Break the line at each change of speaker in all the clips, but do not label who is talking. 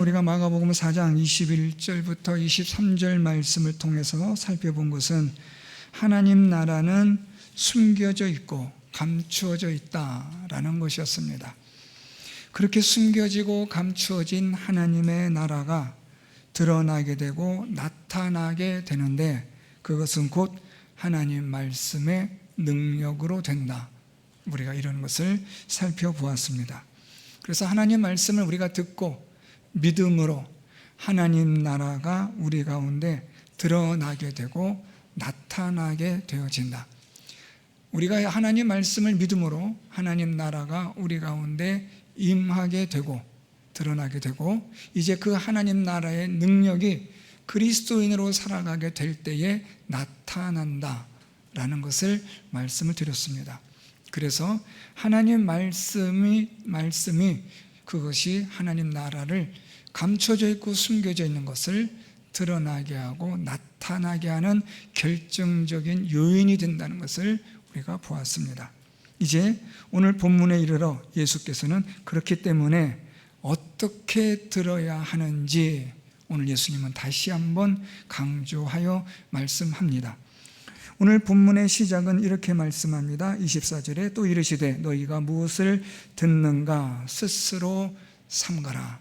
우리가 마가복음 4장 21절부터 23절 말씀을 통해서 살펴본 것은 하나님 나라는 숨겨져 있고 감추어져 있다라는 것이었습니다. 그렇게 숨겨지고 감추어진 하나님의 나라가 드러나게 되고 나타나게 되는데 그것은 곧 하나님 말씀의 능력으로 된다. 우리가 이런 것을 살펴보았습니다. 그래서 하나님 말씀을 우리가 듣고 믿음으로 하나님 나라가 우리 가운데 드러나게 되고 나타나게 되어진다. 우리가 하나님 말씀을 믿음으로 하나님 나라가 우리 가운데 임하게 되고 드러나게 되고 이제 그 하나님 나라의 능력이 그리스도인으로 살아가게 될 때에 나타난다라는 것을 말씀을 드렸습니다. 그래서 하나님 말씀이 그것이 하나님 나라를 감춰져 있고 숨겨져 있는 것을 드러나게 하고 나타나게 하는 결정적인 요인이 된다는 것을 우리가 보았습니다. 이제 오늘 본문에 이르러 예수께서는 그렇기 때문에 어떻게 들어야 하는지 오늘 예수님은 다시 한번 강조하여 말씀합니다. 오늘 본문의 시작은 이렇게 말씀합니다. 24절에 또 이르시되 너희가 무엇을 듣는가 스스로 삼가라.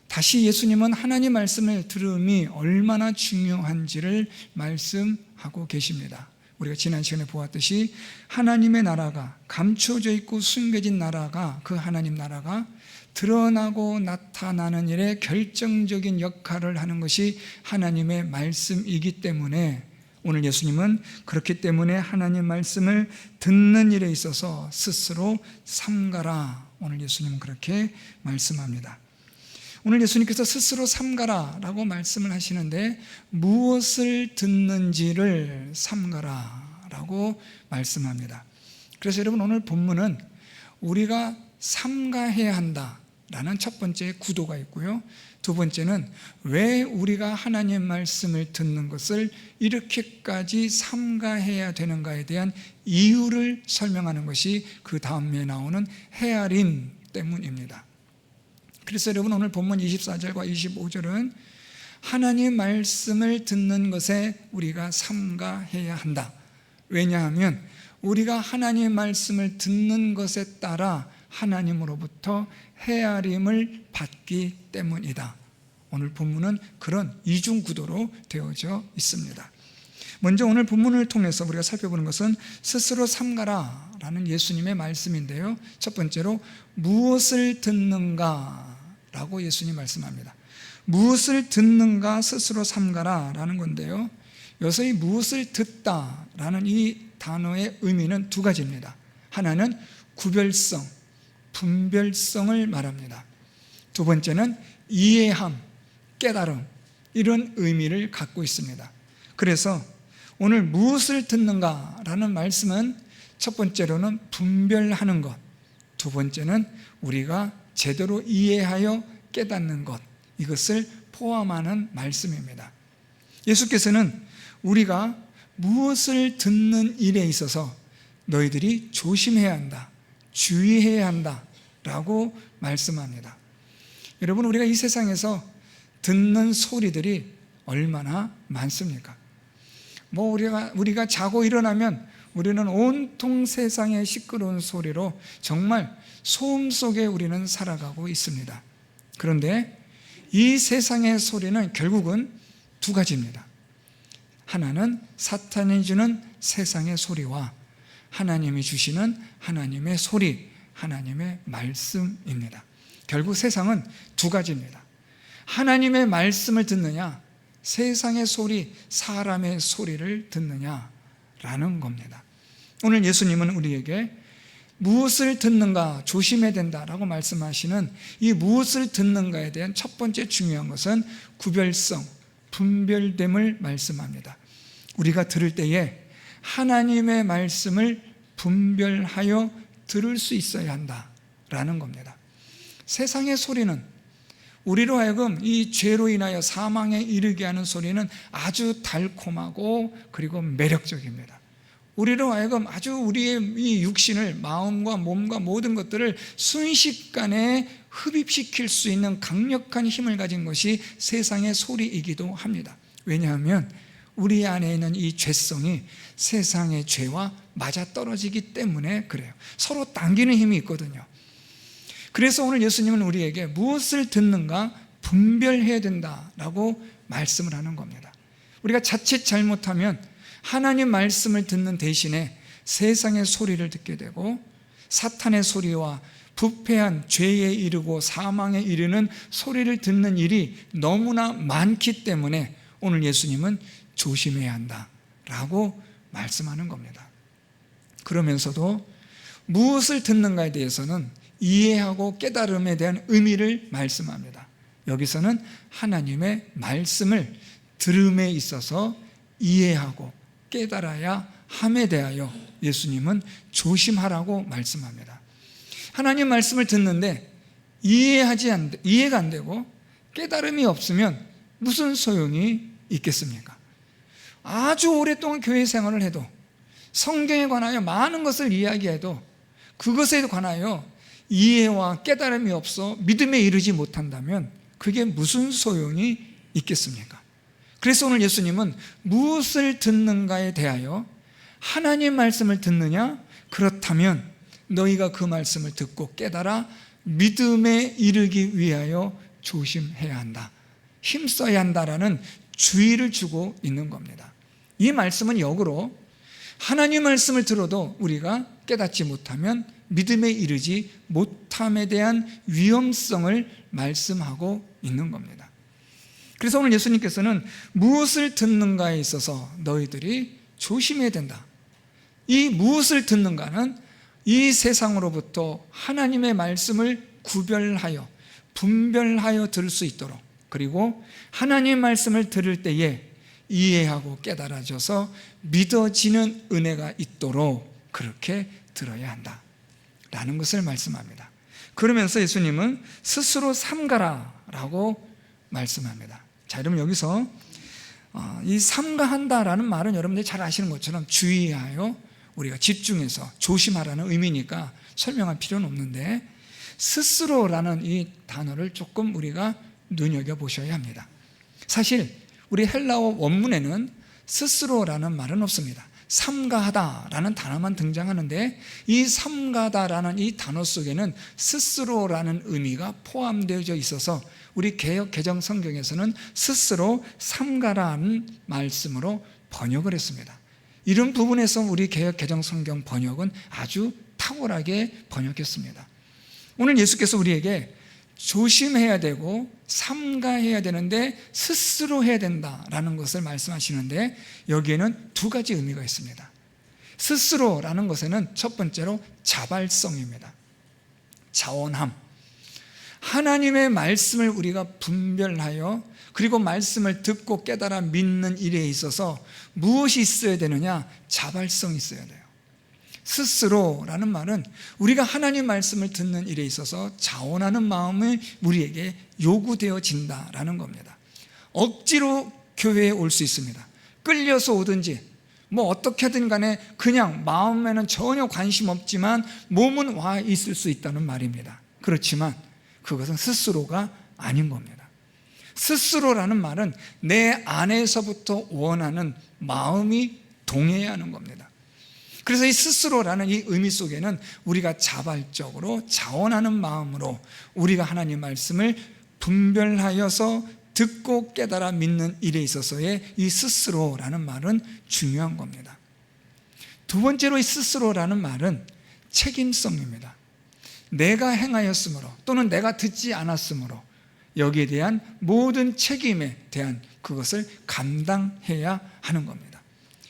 다시 예수님은 하나님 말씀을 들음이 얼마나 중요한지를 말씀하고 계십니다. 우리가 지난 시간에 보았듯이 하나님의 나라가 감춰져 있고 숨겨진 나라가 그 하나님 나라가 드러나고 나타나는 일에 결정적인 역할을 하는 것이 하나님의 말씀이기 때문에 오늘 예수님은 그렇기 때문에 하나님 말씀을 듣는 일에 있어서 스스로 삼가라. 오늘 예수님은 그렇게 말씀합니다. 오늘 예수님께서 스스로 삼가라 라고 말씀을 하시는데 무엇을 듣는지를 삼가라 라고 말씀합니다. 그래서 여러분 오늘 본문은 우리가 삼가해야 한다 라는 첫 번째 구도가 있고요. 두 번째는 왜 우리가 하나님 말씀을 듣는 것을 이렇게까지 삼가해야 되는가에 대한 이유를 설명하는 것이 그 다음에 나오는 헤아림 때문입니다. 그래서 여러분 오늘 본문 24절과 25절은 하나님 말씀을 듣는 것에 우리가 삼가해야 한다. 왜냐하면 우리가 하나님 말씀을 듣는 것에 따라 하나님으로부터 헤아림을 받기 때문이다. 오늘 본문은 그런 이중 구도로 되어져 있습니다. 먼저 오늘 본문을 통해서 우리가 살펴보는 것은 스스로 삼가라 라는 예수님의 말씀인데요. 첫 번째로 무엇을 듣는가 라고 예수님 말씀합니다. 무엇을 듣는가 스스로 삼가라 라는 건데요. 여기서 이 무엇을 듣다 라는 이 단어의 의미는 두 가지입니다. 하나는 구별성, 분별성을 말합니다. 두 번째는 이해함, 깨달음, 이런 의미를 갖고 있습니다. 그래서 오늘 무엇을 듣는가 라는 말씀은 첫 번째로는 분별하는 것, 두 번째는 우리가 제대로 이해하여 깨닫는 것, 이것을 포함하는 말씀입니다. 예수께서는 우리가 무엇을 듣는 일에 있어서 너희들이 조심해야 한다, 주의해야 한다 라고 말씀합니다. 여러분 우리가 이 세상에서 듣는 소리들이 얼마나 많습니까? 우리가 자고 일어나면 우리는 온통 세상의 시끄러운 소리로 정말 소음 속에 우리는 살아가고 있습니다. 그런데 이 세상의 소리는 결국은 두 가지입니다. 하나는 사탄이 주는 세상의 소리와 하나님이 주시는 하나님의 소리, 하나님의 말씀입니다. 결국 세상은 두 가지입니다. 하나님의 말씀을 듣느냐, 세상의 소리, 사람의 소리를 듣느냐라는 겁니다. 오늘 예수님은 우리에게 무엇을 듣는가 조심해야 된다라고 말씀하시는 이 무엇을 듣는가에 대한 첫 번째 중요한 것은 구별성, 분별됨을 말씀합니다. 우리가 들을 때에 하나님의 말씀을 분별하여 들을 수 있어야 한다라는 겁니다. 세상의 소리는 우리로 하여금 이 죄로 인하여 사망에 이르게 하는 소리는 아주 달콤하고 그리고 매력적입니다. 우리로 하여금 아주 우리의 이 육신을, 마음과 몸과 모든 것들을 순식간에 흡입시킬 수 있는 강력한 힘을 가진 것이 세상의 소리이기도 합니다. 왜냐하면 우리 안에 있는 이 죄성이 세상의 죄와 맞아떨어지기 때문에 그래요. 서로 당기는 힘이 있거든요. 그래서 오늘 예수님은 우리에게 무엇을 듣는가 분별해야 된다라고 말씀을 하는 겁니다. 우리가 자칫 잘못하면 하나님 말씀을 듣는 대신에 세상의 소리를 듣게 되고 사탄의 소리와 부패한 죄에 이르고 사망에 이르는 소리를 듣는 일이 너무나 많기 때문에 오늘 예수님은 조심해야 한다라고 말씀하는 겁니다. 그러면서도 무엇을 듣는가에 대해서는 이해하고 깨달음에 대한 의미를 말씀합니다. 여기서는 하나님의 말씀을 들음에 있어서 이해하고 깨달아야 함에 대하여 예수님은 조심하라고 말씀합니다. 하나님 말씀을 듣는데 이해가 안 되고 깨달음이 없으면 무슨 소용이 있겠습니까? 아주 오랫동안 교회 생활을 해도 성경에 관하여 많은 것을 이야기해도 그것에 관하여 이해와 깨달음이 없어 믿음에 이르지 못한다면 그게 무슨 소용이 있겠습니까? 그래서 오늘 예수님은 무엇을 듣는가에 대하여 하나님 말씀을 듣느냐? 그렇다면 너희가 그 말씀을 듣고 깨달아 믿음에 이르기 위하여 조심해야 한다, 힘써야 한다라는 주의를 주고 있는 겁니다. 이 말씀은 역으로 하나님 말씀을 들어도 우리가 깨닫지 못하면 믿음에 이르지 못함에 대한 위험성을 말씀하고 있는 겁니다. 그래서 오늘 예수님께서는 무엇을 듣는가에 있어서 너희들이 조심해야 된다. 이 무엇을 듣는가는 이 세상으로부터 하나님의 말씀을 구별하여 분별하여 들을 수 있도록, 그리고 하나님 말씀을 들을 때에 이해하고 깨달아져서 믿어지는 은혜가 있도록 그렇게 들어야 한다 라는 것을 말씀합니다. 그러면서 예수님은 스스로 삼가라 라고 말씀합니다. 자, 여러분 여기서 이 삼가한다라는 말은 여러분들이 잘 아시는 것처럼 주의하여 우리가 집중해서 조심하라는 의미니까 설명할 필요는 없는데, 스스로라는 이 단어를 조금 우리가 눈여겨보셔야 합니다. 사실 우리 헬라어 원문에는 스스로라는 말은 없습니다. 삼가하다라는 단어만 등장하는데, 이 삼가다라는 이 단어 속에는 스스로라는 의미가 포함되어져 있어서 우리 개역 개정 성경에서는 스스로 삼가라는 말씀으로 번역을 했습니다. 이런 부분에서 우리 개역 개정 성경 번역은 아주 탁월하게 번역했습니다. 오늘 예수께서 우리에게 조심해야 되고 삼가해야 되는데 스스로 해야 된다라는 것을 말씀하시는데, 여기에는 두 가지 의미가 있습니다. 스스로라는 것에는 첫 번째로 자발성입니다. 자원함. 하나님의 말씀을 우리가 분별하여 그리고 말씀을 듣고 깨달아 믿는 일에 있어서 무엇이 있어야 되느냐? 자발성이 있어야 돼요. 스스로라는 말은 우리가 하나님 말씀을 듣는 일에 있어서 자원하는 마음이 우리에게 요구되어진다라는 겁니다. 억지로 교회에 올 수 있습니다. 끌려서 오든지 뭐 어떻게든 간에 그냥 마음에는 전혀 관심 없지만 몸은 와 있을 수 있다는 말입니다. 그렇지만 그것은 스스로가 아닌 겁니다. 스스로라는 말은 내 안에서부터 원하는 마음이 동해야 하는 겁니다. 그래서 이 스스로라는 이 의미 속에는 우리가 자발적으로 자원하는 마음으로 우리가 하나님 말씀을 분별하여서 듣고 깨달아 믿는 일에 있어서의 이 스스로라는 말은 중요한 겁니다. 두 번째로 이 스스로라는 말은 책임성입니다. 내가 행하였으므로 또는 내가 듣지 않았으므로 여기에 대한 모든 책임에 대한 그것을 감당해야 하는 겁니다.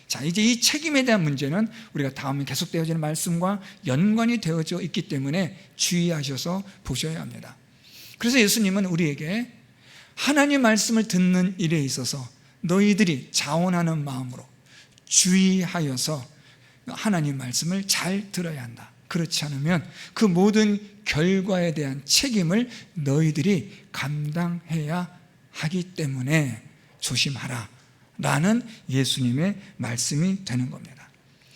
자, 이제 이 책임에 대한 문제는 우리가 다음에 계속되어지는 말씀과 연관이 되어져 있기 때문에 주의하셔서 보셔야 합니다. 그래서 예수님은 우리에게 하나님 말씀을 듣는 일에 있어서 너희들이 자원하는 마음으로 주의하여서 하나님 말씀을 잘 들어야 한다. 그렇지 않으면 그 모든 결과에 대한 책임을 너희들이 감당해야 하기 때문에 조심하라 라는 예수님의 말씀이 되는 겁니다.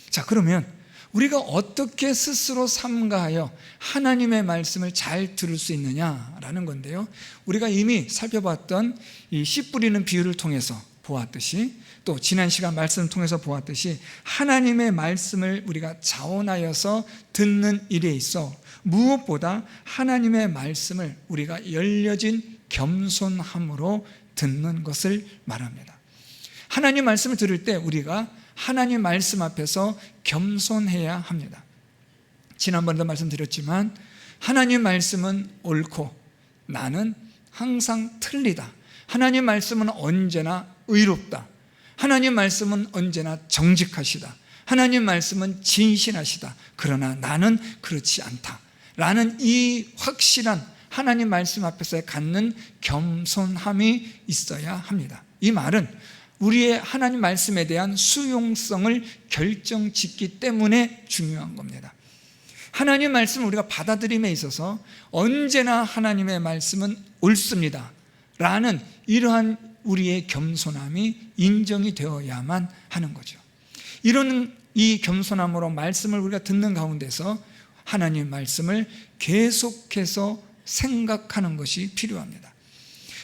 자, 그러면 우리가 어떻게 스스로 삼가하여 하나님의 말씀을 잘 들을 수 있느냐라는 건데요, 우리가 이미 살펴봤던 이 씨 뿌리는 비유를 통해서 보았듯이, 또 지난 시간 말씀을 통해서 보았듯이, 하나님의 말씀을 우리가 자원하여서 듣는 일에 있어 무엇보다 하나님의 말씀을 우리가 열려진 겸손함으로 듣는 것을 말합니다. 하나님 말씀을 들을 때 우리가 하나님 말씀 앞에서 겸손해야 합니다. 지난번에도 말씀드렸지만 하나님 말씀은 옳고 나는 항상 틀리다. 하나님 말씀은 언제나 의롭다. 하나님 말씀은 언제나 정직하시다. 하나님 말씀은 진실하시다. 그러나 나는 그렇지 않다 라는 이 확실한 하나님 말씀 앞에서 갖는 겸손함이 있어야 합니다. 이 말은 우리의 하나님 말씀에 대한 수용성을 결정짓기 때문에 중요한 겁니다. 하나님 말씀을 우리가 받아들임에 있어서 언제나 하나님의 말씀은 옳습니다 라는 이러한 우리의 겸손함이 인정이 되어야만 하는 거죠. 이런 이 겸손함으로 말씀을 우리가 듣는 가운데서 하나님 말씀을 계속해서 생각하는 것이 필요합니다.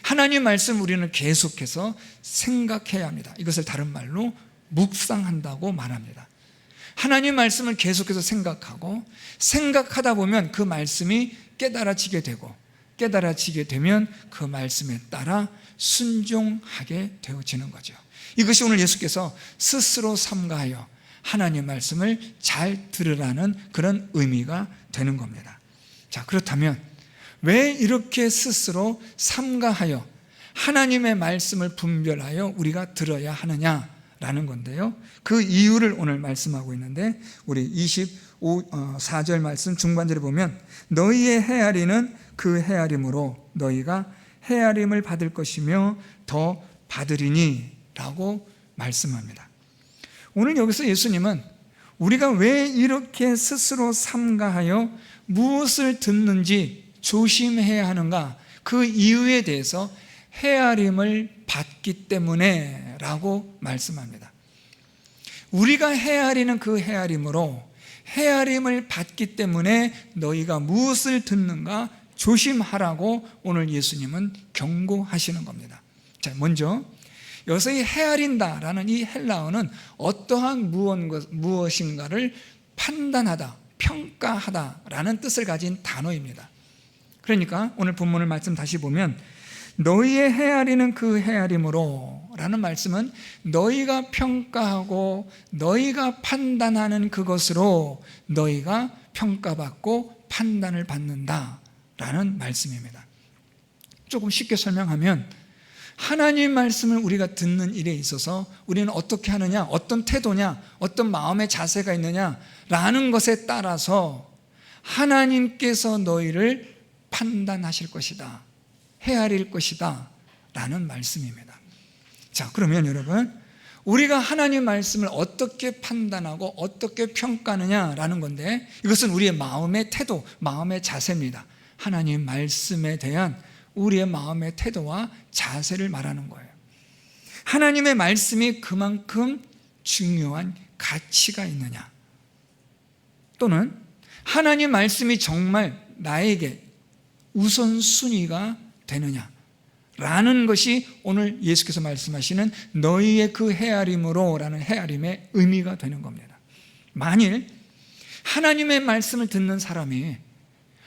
하나님 말씀 우리는 계속해서 생각해야 합니다. 이것을 다른 말로 묵상한다고 말합니다. 하나님 말씀을 계속해서 생각하고, 생각하다 보면 그 말씀이 깨달아지게 되고, 깨달아지게 되면 그 말씀에 따라 순종하게 되어지는 거죠. 이것이 오늘 예수께서 스스로 삼가하여 하나님 말씀을 잘 들으라는 그런 의미가 되는 겁니다. 자, 그렇다면 왜 이렇게 스스로 삼가하여 하나님의 말씀을 분별하여 우리가 들어야 하느냐라는 건데요, 그 이유를 오늘 말씀하고 있는데, 우리 24절 말씀 중반절에 보면 너희의 헤아리는 그 헤아림으로 너희가 헤아림을 받을 것이며 더 받으리니 라고 말씀합니다. 오늘 여기서 예수님은 우리가 왜 이렇게 스스로 삼가하여 무엇을 듣는지 조심해야 하는가, 그 이유에 대해서 헤아림을 받기 때문에 라고 말씀합니다. 우리가 헤아리는 그 헤아림으로 헤아림을 받기 때문에 너희가 무엇을 듣는가 조심하라고 오늘 예수님은 경고하시는 겁니다. 자, 먼저 여기서 이 헤아린다라는 이 헬라어는 어떠한 무엇인가를 판단하다, 평가하다라는 뜻을 가진 단어입니다. 그러니까 오늘 본문을 말씀 다시 보면 너희의 헤아리는 그 헤아림으로 라는 말씀은 너희가 평가하고 너희가 판단하는 그것으로 너희가 평가받고 판단을 받는다 라는 말씀입니다. 조금 쉽게 설명하면 하나님 말씀을 우리가 듣는 일에 있어서 우리는 어떻게 하느냐, 어떤 태도냐, 어떤 마음의 자세가 있느냐 라는 것에 따라서 하나님께서 너희를 판단하실 것이다, 헤아릴 것이다 라는 말씀입니다. 자, 그러면 여러분, 우리가 하나님 말씀을 어떻게 판단하고 어떻게 평가하느냐라는 건데, 이것은 우리의 마음의 태도, 마음의 자세입니다. 하나님 말씀에 대한 우리의 마음의 태도와 자세를 말하는 거예요. 하나님의 말씀이 그만큼 중요한 가치가 있느냐, 또는 하나님 말씀이 정말 나에게 우선순위가 되느냐 라는 것이 오늘 예수께서 말씀하시는 너희의 그 헤아림으로 라는 헤아림의 의미가 되는 겁니다. 만일 하나님의 말씀을 듣는 사람이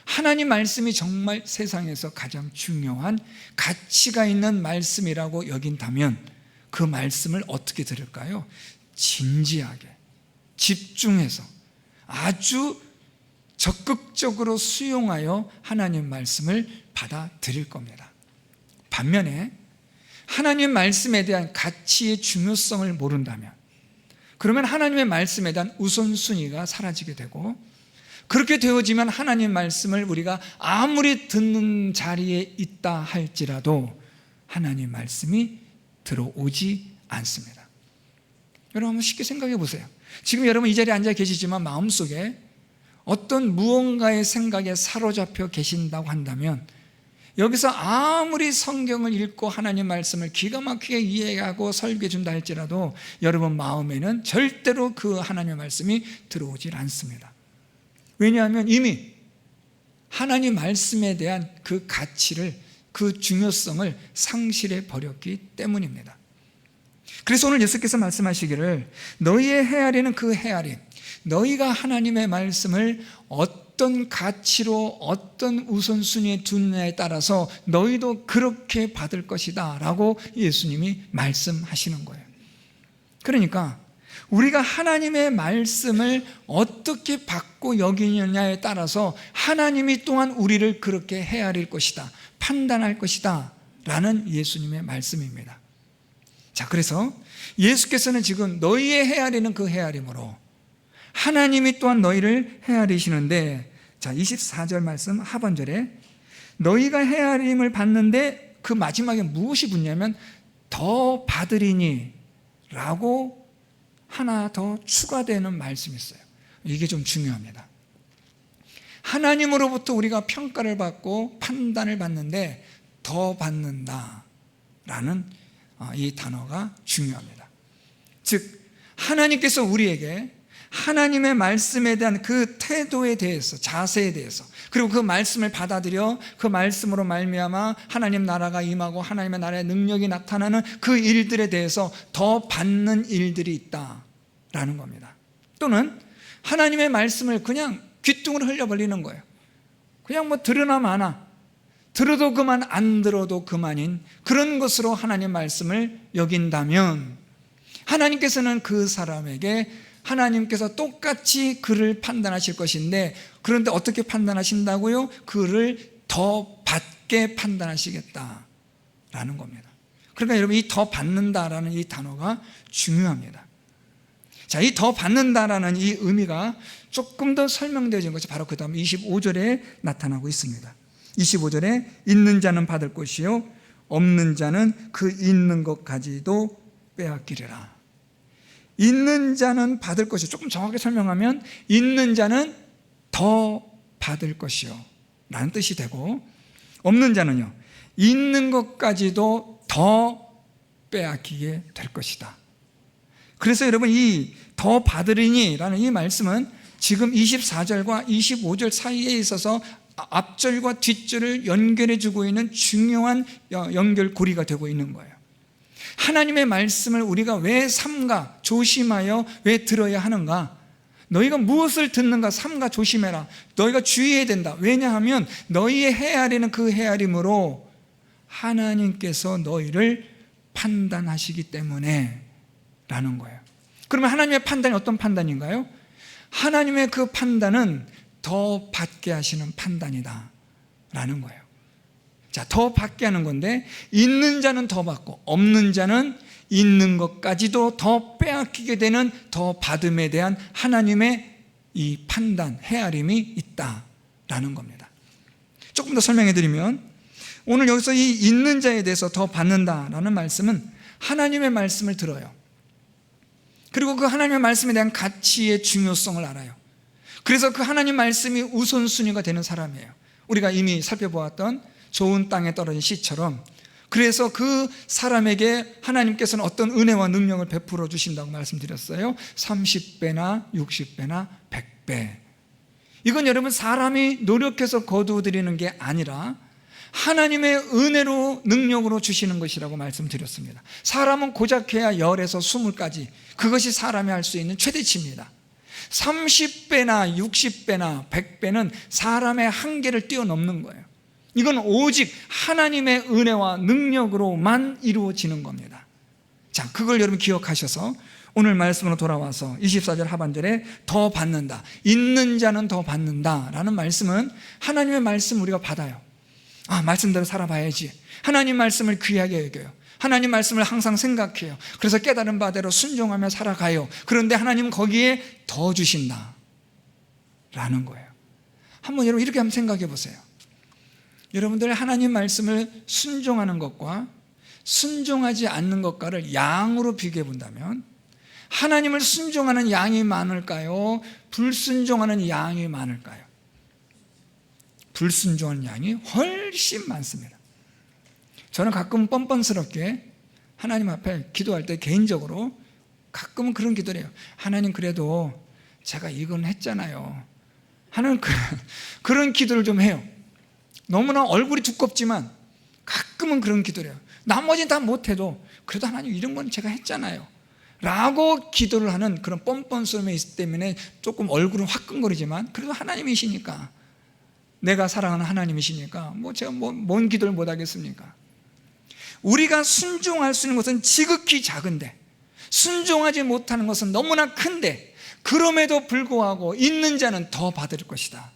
하나님 말씀이 정말 세상에서 가장 중요한 가치가 있는 말씀이라고 여긴다면 그 말씀을 어떻게 들을까요? 진지하게, 집중해서 아주 적극적으로 수용하여 하나님 말씀을 받아들일 겁니다. 반면에 하나님 말씀에 대한 가치의 중요성을 모른다면, 그러면 하나님의 말씀에 대한 우선순위가 사라지게 되고, 그렇게 되어지면 하나님 말씀을 우리가 아무리 듣는 자리에 있다 할지라도 하나님 말씀이 들어오지 않습니다. 여러분 한번 쉽게 생각해 보세요. 지금 여러분 이 자리에 앉아 계시지만 마음속에 어떤 무언가의 생각에 사로잡혀 계신다고 한다면 여기서 아무리 성경을 읽고 하나님 말씀을 기가 막히게 이해하고 설교해 준다 할지라도 여러분 마음에는 절대로 그 하나님의 말씀이 들어오질 않습니다. 왜냐하면 이미 하나님 말씀에 대한 그 가치를, 그 중요성을 상실해 버렸기 때문입니다. 그래서 오늘 예수께서 말씀하시기를 너희의 헤아리는 그 헤아림, 너희가 하나님의 말씀을 어떤 가치로 어떤 우선순위에 두느냐에 따라서 너희도 그렇게 받을 것이다 라고 예수님이 말씀하시는 거예요. 그러니까 우리가 하나님의 말씀을 어떻게 받고 여기느냐에 따라서 하나님이 또한 우리를 그렇게 헤아릴 것이다, 판단할 것이다 라는 예수님의 말씀입니다. 자, 그래서 예수께서는 지금 너희의 헤아리는 그 헤아림으로 하나님이 또한 너희를 헤아리시는데, 자 24절 말씀 하반절에 너희가 헤아림을 받는데 그 마지막에 무엇이 붙냐면 더 받으리니 라고 하나 더 추가되는 말씀이 있어요. 이게 좀 중요합니다. 하나님으로부터 우리가 평가를 받고 판단을 받는데 더 받는다 라는 이 단어가 중요합니다. 즉 하나님께서 우리에게 하나님의 말씀에 대한 그 태도에 대해서, 자세에 대해서, 그리고 그 말씀을 받아들여 그 말씀으로 말미암아 하나님 나라가 임하고 하나님의 나라의 능력이 나타나는 그 일들에 대해서 더 받는 일들이 있다라는 겁니다. 또는 하나님의 말씀을 그냥 귀뚱으로 흘려버리는 거예요. 그냥 뭐 들으나 마나, 들어도 그만 안 들어도 그만인 그런 것으로 하나님 말씀을 여긴다면 하나님께서는 그 사람에게 하나님께서 똑같이 그를 판단하실 것인데, 그런데 어떻게 판단하신다고요? 그를 더 받게 판단하시겠다라는 겁니다. 그러니까 여러분 이 더 받는다라는 이 단어가 중요합니다. 자, 이 더 받는다라는 이 의미가 조금 더 설명되어진 것이 바로 그 다음 25절에 나타나고 있습니다. 25절에 있는 자는 받을 것이요 없는 자는 그 있는 것까지도 빼앗기리라. 있는 자는 받을 것이요, 조금 정확하게 설명하면 있는 자는 더 받을 것이요 라는 뜻이 되고, 없는 자는요 있는 것까지도 더 빼앗기게 될 것이다. 그래서 여러분 이 더 받으리니 라는 이 말씀은 지금 24절과 25절 사이에 있어서 앞절과 뒷절을 연결해 주고 있는 중요한 연결고리가 되고 있는 거예요. 하나님의 말씀을 우리가 왜 삼가 조심하여 왜 들어야 하는가? 너희가 무엇을 듣는가 삼가 조심해라. 너희가 주의해야 된다. 왜냐하면 너희의 헤아리는 그 헤아림으로 하나님께서 너희를 판단하시기 때문에 라는 거예요. 그러면 하나님의 판단이 어떤 판단인가요? 하나님의 그 판단은 더 받게 하시는 판단이다 라는 거예요. 자, 더 받게 하는 건데 있는 자는 더 받고 없는 자는 있는 것까지도 더 빼앗기게 되는 더 받음에 대한 하나님의 이 판단, 헤아림이 있다라는 겁니다. 조금 더 설명해 드리면 오늘 여기서 이 있는 자에 대해서 더 받는다라는 말씀은 하나님의 말씀을 들어요. 그리고 그 하나님의 말씀에 대한 가치의 중요성을 알아요. 그래서 그 하나님 말씀이 우선순위가 되는 사람이에요. 우리가 이미 살펴보았던 좋은 땅에 떨어진 씨처럼, 그래서 그 사람에게 하나님께서는 어떤 은혜와 능력을 베풀어 주신다고 말씀드렸어요. 30배나 60배나 100배. 이건 여러분 사람이 노력해서 거두어드리는 게 아니라 하나님의 은혜로 능력으로 주시는 것이라고 말씀드렸습니다. 사람은 고작해야 10에서 20까지, 그것이 사람이 할 수 있는 최대치입니다. 30배나 60배나 100배는 사람의 한계를 뛰어넘는 거예요. 이건 오직 하나님의 은혜와 능력으로만 이루어지는 겁니다. 자, 그걸 여러분 기억하셔서 오늘 말씀으로 돌아와서 24절 하반절에 더 받는다, 있는 자는 더 받는다 라는 말씀은 하나님의 말씀 우리가 받아요. 말씀대로 살아봐야지. 하나님 말씀을 귀하게 여겨요. 하나님 말씀을 항상 생각해요. 그래서 깨달은 바대로 순종하며 살아가요. 그런데 하나님은 거기에 더 주신다 라는 거예요. 한번 여러분 이렇게 한번 생각해 보세요. 여러분들 하나님 말씀을 순종하는 것과 순종하지 않는 것과를 양으로 비교해 본다면 하나님을 순종하는 양이 많을까요? 불순종하는 양이 많을까요? 불순종하는 양이 훨씬 많습니다. 저는 가끔 뻔뻔스럽게 하나님 앞에 기도할 때 개인적으로 가끔은 그런 기도를 해요. 하나님, 그래도 제가 이건 했잖아요. 하는 그런 기도를 좀 해요. 너무나 얼굴이 두껍지만 가끔은 그런 기도를 해요. 나머지는 다 못해도 그래도 하나님, 이런 건 제가 했잖아요 라고 기도를 하는 그런 뻔뻔스러움이 있기 때문에 조금 얼굴은 화끈거리지만 그래도 하나님이시니까, 내가 사랑하는 하나님이시니까 제가 뭔 기도를 못하겠습니까? 우리가 순종할 수 있는 것은 지극히 작은데, 순종하지 못하는 것은 너무나 큰데, 그럼에도 불구하고 있는 자는 더 받을 것이다.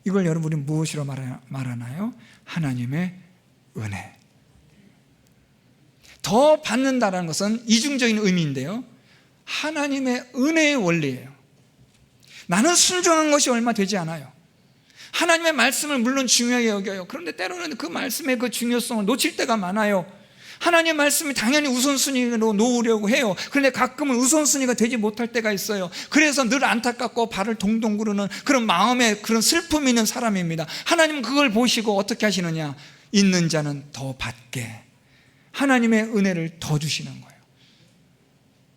이걸 여러분이 무엇이라고 말하나요? 하나님의 은혜. 더 받는다는 것은 이중적인 의미인데요, 하나님의 은혜의 원리예요. 나는 순종한 것이 얼마 되지 않아요. 하나님의 말씀을 물론 중요하게 여겨요. 그런데 때로는 그 말씀의 그 중요성을 놓칠 때가 많아요. 하나님의 말씀이 당연히 우선순위로 놓으려고 해요. 그런데 가끔은 우선순위가 되지 못할 때가 있어요. 그래서 늘 안타깝고 발을 동동 구르는 그런 마음에 그런 슬픔이 있는 사람입니다. 하나님은 그걸 보시고 어떻게 하시느냐? 있는 자는 더 받게 하나님의 은혜를 더 주시는 거예요.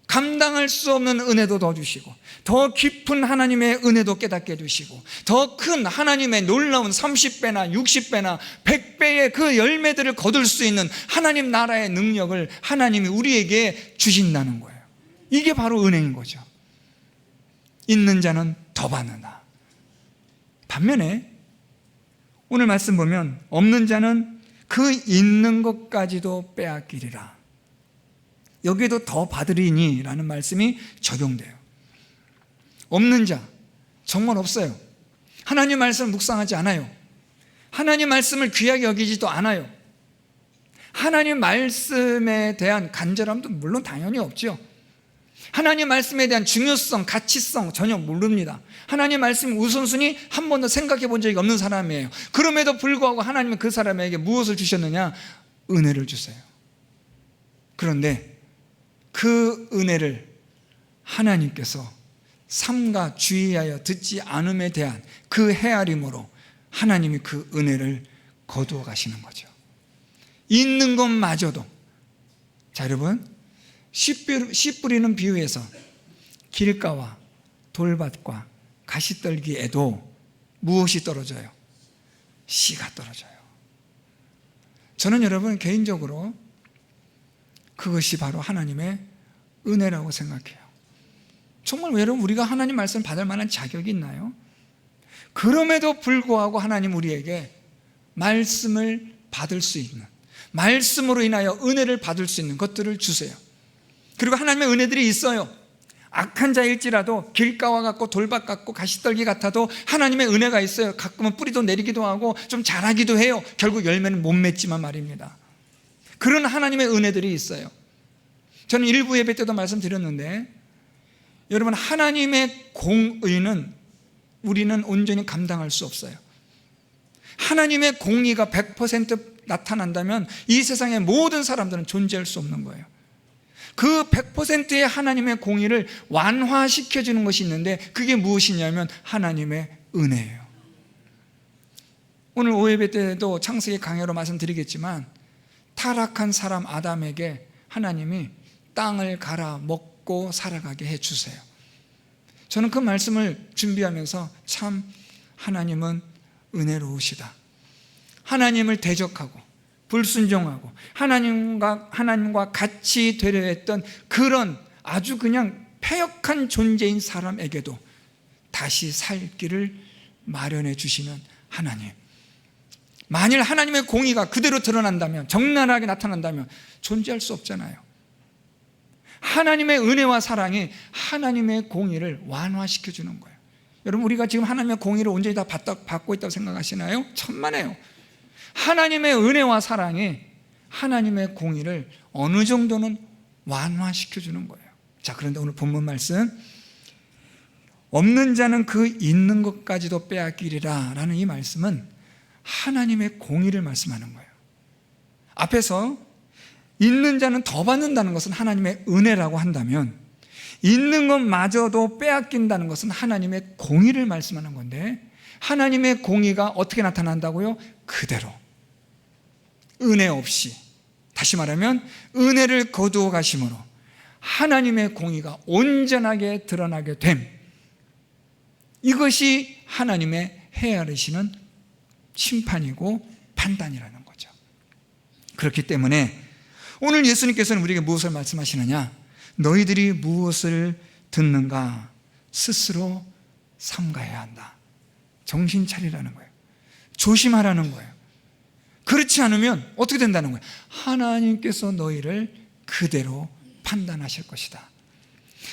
감당할 수 없는 은혜도 더 주시고, 더 깊은 하나님의 은혜도 깨닫게 해주시고, 더 큰 하나님의 놀라운 30배나 60배나 100배의 그 열매들을 거둘 수 있는 하나님 나라의 능력을 하나님이 우리에게 주신다는 거예요. 이게 바로 은혜인 거죠. 있는 자는 더 받는다. 반면에 오늘 말씀 보면 없는 자는 그 있는 것까지도 빼앗기리라. 여기에도 더 받으리니 라는 말씀이 적용돼요. 없는 자, 정말 없어요. 하나님 말씀을 묵상하지 않아요. 하나님 말씀을 귀하게 여기지도 않아요. 하나님 말씀에 대한 간절함도 물론 당연히 없죠. 하나님 말씀에 대한 중요성, 가치성 전혀 모릅니다. 하나님 말씀 우선순위 한 번도 생각해 본 적이 없는 사람이에요. 그럼에도 불구하고 하나님은 그 사람에게 무엇을 주셨느냐? 은혜를 주세요. 그런데 그 은혜를 하나님께서 삼가 주의하여 듣지 않음에 대한 그 헤아림으로 하나님이 그 은혜를 거두어 가시는 거죠. 있는 것마저도, 자 여러분, 씨 뿌리는 비유에서 길가와 돌밭과 가시떨기에도 무엇이 떨어져요? 씨가 떨어져요. 저는 여러분 개인적으로 그것이 바로 하나님의 은혜라고 생각해요. 정말 여러분, 우리가 하나님 말씀을 받을 만한 자격이 있나요? 그럼에도 불구하고 하나님 우리에게 말씀을 받을 수 있는, 말씀으로 인하여 은혜를 받을 수 있는 것들을 주세요. 그리고 하나님의 은혜들이 있어요. 악한 자일지라도 길가와 같고 돌밭 같고 가시떨기 같아도 하나님의 은혜가 있어요. 가끔은 뿌리도 내리기도 하고 좀 자라기도 해요. 결국 열매는 못 맺지만 말입니다. 그런 하나님의 은혜들이 있어요. 저는 일부 예배 때도 말씀드렸는데, 여러분, 하나님의 공의는 우리는 온전히 감당할 수 없어요. 하나님의 공의가 100% 나타난다면 이 세상의 모든 사람들은 존재할 수 없는 거예요. 그 100%의 하나님의 공의를 완화시켜주는 것이 있는데, 그게 무엇이냐면 하나님의 은혜예요. 오늘 오예배 때도 창세기 강해로 말씀드리겠지만, 타락한 사람 아담에게 하나님이 땅을 갈아 먹고 살아가게 해주세요. 저는 그 말씀을 준비하면서 참 하나님은 은혜로우시다. 하나님을 대적하고 불순종하고 하나님과 같이 되려 했던 그런 아주 그냥 패역한 존재인 사람에게도 다시 살 길을 마련해 주시는 하나님. 만일 하나님의 공의가 그대로 드러난다면, 적나라하게 나타난다면 존재할 수 없잖아요. 하나님의 은혜와 사랑이 하나님의 공의를 완화시켜주는 거예요. 여러분, 우리가 지금 하나님의 공의를 온전히 다 받고 있다고 생각하시나요? 천만에요. 하나님의 은혜와 사랑이 하나님의 공의를 어느 정도는 완화시켜주는 거예요. 자, 그런데 오늘 본문 말씀, 없는 자는 그 있는 것까지도 빼앗기리라 라는 이 말씀은 하나님의 공의를 말씀하는 거예요. 앞에서 있는 자는 더 받는다는 것은 하나님의 은혜라고 한다면, 있는 것마저도 빼앗긴다는 것은 하나님의 공의를 말씀하는 건데, 하나님의 공의가 어떻게 나타난다고요? 그대로 은혜 없이, 다시 말하면 은혜를 거두어 가심으로 하나님의 공의가 온전하게 드러나게 됨, 이것이 하나님의 헤아리시는 심판이고 판단이라는 거죠. 그렇기 때문에 오늘 예수님께서는 우리에게 무엇을 말씀하시느냐? 너희들이 무엇을 듣는가 스스로 삼가해야 한다. 정신 차리라는 거예요. 조심하라는 거예요. 그렇지 않으면 어떻게 된다는 거예요? 하나님께서 너희를 그대로 판단하실 것이다.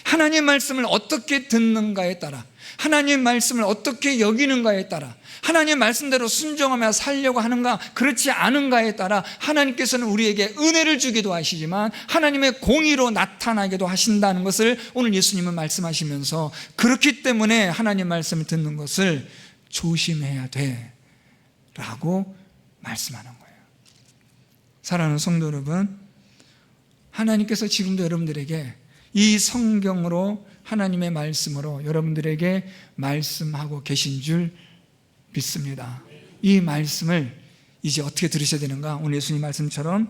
하나님 말씀을 어떻게 듣는가에 따라, 하나님 말씀을 어떻게 여기는가에 따라, 하나님 말씀대로 순종하며 살려고 하는가 그렇지 않은가에 따라 하나님께서는 우리에게 은혜를 주기도 하시지만 하나님의 공의로 나타나기도 하신다는 것을 오늘 예수님은 말씀하시면서, 그렇기 때문에 하나님 말씀을 듣는 것을 조심해야 돼 라고 말씀하는 거예요. 사랑하는 성도 여러분, 하나님께서 지금도 여러분들에게 이 성경으로, 하나님의 말씀으로 여러분들에게 말씀하고 계신 줄 믿습니다. 이 말씀을 이제 어떻게 들으셔야 되는가? 오늘 예수님 말씀처럼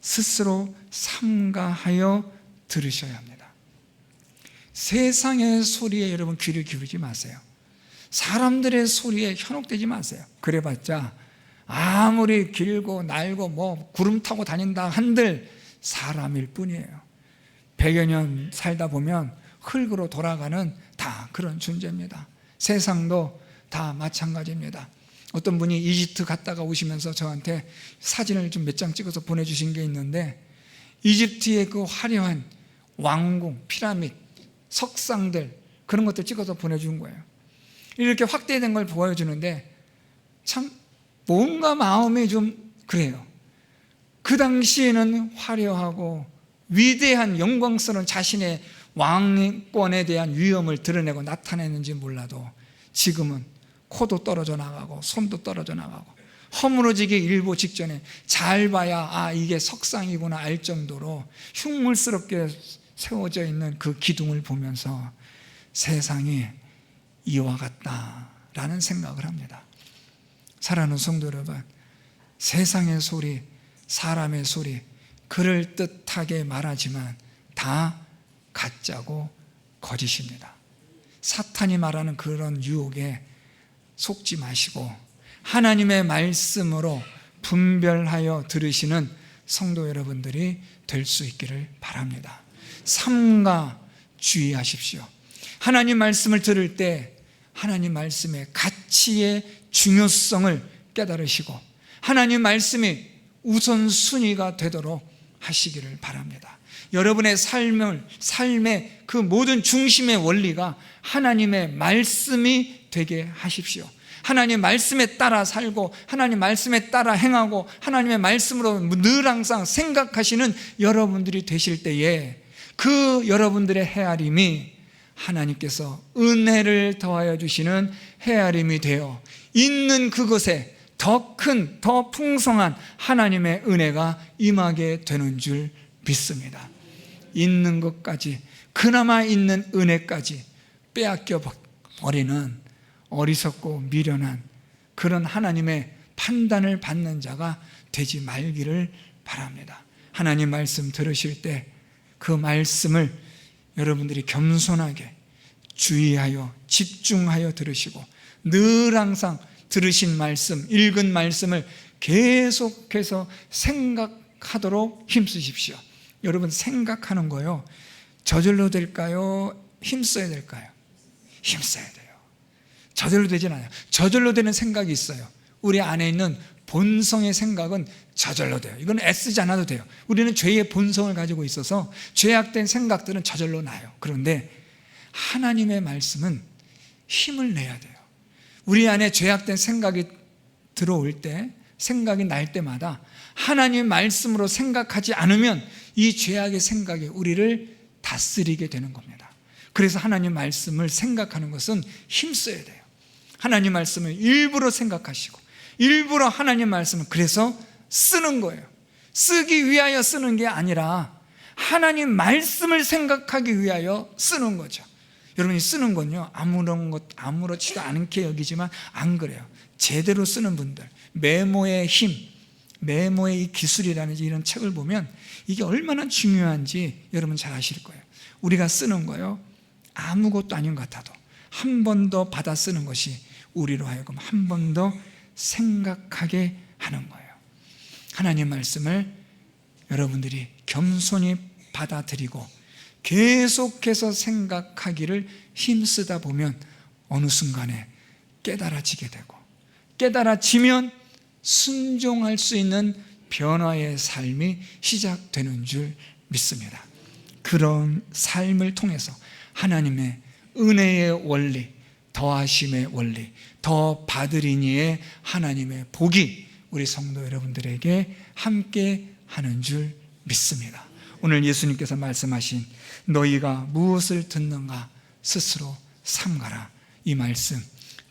스스로 삼가하여 들으셔야 합니다. 세상의 소리에 여러분 귀를 기울이지 마세요. 사람들의 소리에 현혹되지 마세요. 그래봤자 아무리 길고 날고 뭐 구름 타고 다닌다 한들 사람일 뿐이에요. 100여 년 살다 보면 흙으로 돌아가는 다 그런 존재입니다. 세상도 다 마찬가지입니다. 어떤 분이 이집트 갔다가 오시면서 저한테 사진을 좀 몇 장 찍어서 보내주신 게 있는데, 이집트의 그 화려한 왕궁, 피라밋, 석상들, 그런 것들 찍어서 보내준 거예요. 이렇게 확대된 걸 보여주는데 참 뭔가 마음이 좀 그래요. 그 당시에는 화려하고 위대한 영광스러운 자신의 왕권에 대한 위엄을 드러내고 나타내는지 몰라도 지금은 코도 떨어져 나가고 손도 떨어져 나가고 허물어지기 일보 직전에 잘 봐야 이게 석상이구나 알 정도로 흉물스럽게 세워져 있는 그 기둥을 보면서 세상이 이와 같다라는 생각을 합니다. 사랑하는 성도 여러분, 세상의 소리, 사람의 소리 그럴듯하게 말하지만 다 가짜고 거짓입니다. 사탄이 말하는 그런 유혹에 속지 마시고 하나님의 말씀으로 분별하여 들으시는 성도 여러분들이 될 수 있기를 바랍니다. 삼가 주의하십시오. 하나님 말씀을 들을 때 하나님 말씀의 가치의 중요성을 깨달으시고 하나님 말씀이 우선순위가 되도록 하시기를 바랍니다. 여러분의 삶의 그 모든 중심의 원리가 하나님의 말씀이 되게 하십시오. 하나님 말씀에 따라 살고 하나님 말씀에 따라 행하고 하나님의 말씀으로 늘 항상 생각하시는 여러분들이 되실 때에 그 여러분들의 헤아림이 하나님께서 은혜를 더하여 주시는 헤아림이 되어 있는 그것에 더 큰, 더 풍성한 하나님의 은혜가 임하게 되는 줄 믿습니다. 있는 것까지, 그나마 있는 은혜까지 빼앗겨 버리는 어리석고 미련한 그런 하나님의 판단을 받는 자가 되지 말기를 바랍니다. 하나님 말씀 들으실 때 그 말씀을 여러분들이 겸손하게 주의하여 집중하여 들으시고 늘 항상 들으신 말씀, 읽은 말씀을 계속해서 생각하도록 힘쓰십시오. 여러분, 생각하는 거요, 저절로 될까요? 힘써야 될까요? 힘써야 돼요. 저절로 되진 않아요. 저절로 되는 생각이 있어요. 우리 안에 있는 본성의 생각은 저절로 돼요. 이건 애쓰지 않아도 돼요. 우리는 죄의 본성을 가지고 있어서 죄악된 생각들은 저절로 나요. 그런데 하나님의 말씀은 힘을 내야 돼요. 우리 안에 죄악된 생각이 들어올 때, 생각이 날 때마다 하나님 말씀으로 생각하지 않으면 이 죄악의 생각이 우리를 다스리게 되는 겁니다. 그래서 하나님 말씀을 생각하는 것은 힘써야 돼요. 하나님 말씀을 일부러 생각하시고 일부러 하나님 말씀을 그래서 쓰는 거예요. 쓰기 위하여 쓰는 게 아니라 하나님 말씀을 생각하기 위하여 쓰는 거죠. 여러분이 쓰는 건요, 아무렇지도 않게 여기지만 안 그래요. 제대로 쓰는 분들, 메모의 힘, 메모의 이 기술이라든지 이런 책을 보면 이게 얼마나 중요한지 여러분 잘 아실 거예요. 우리가 쓰는 거요, 아무것도 아닌 것 같아도 한 번 더 받아 쓰는 것이 우리로 하여금 한 번 더 생각하게 하는 거예요. 하나님 말씀을 여러분들이 겸손히 받아들이고 계속해서 생각하기를 힘쓰다 보면 어느 순간에 깨달아지게 되고, 깨달아지면 순종할 수 있는 변화의 삶이 시작되는 줄 믿습니다. 그런 삶을 통해서 하나님의 은혜의 원리, 더하심의 원리, 더 받으리니의 하나님의 복이 우리 성도 여러분들에게 함께 하는 줄 믿습니다. 오늘 예수님께서 말씀하신 너희가 무엇을 듣는가 스스로 삼가라, 이 말씀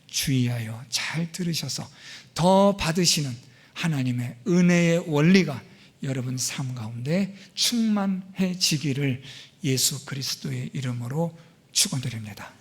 주의하여 잘 들으셔서 더 받으시는 하나님의 은혜의 원리가 여러분 삶 가운데 충만해지기를 예수 그리스도의 이름으로 축원드립니다.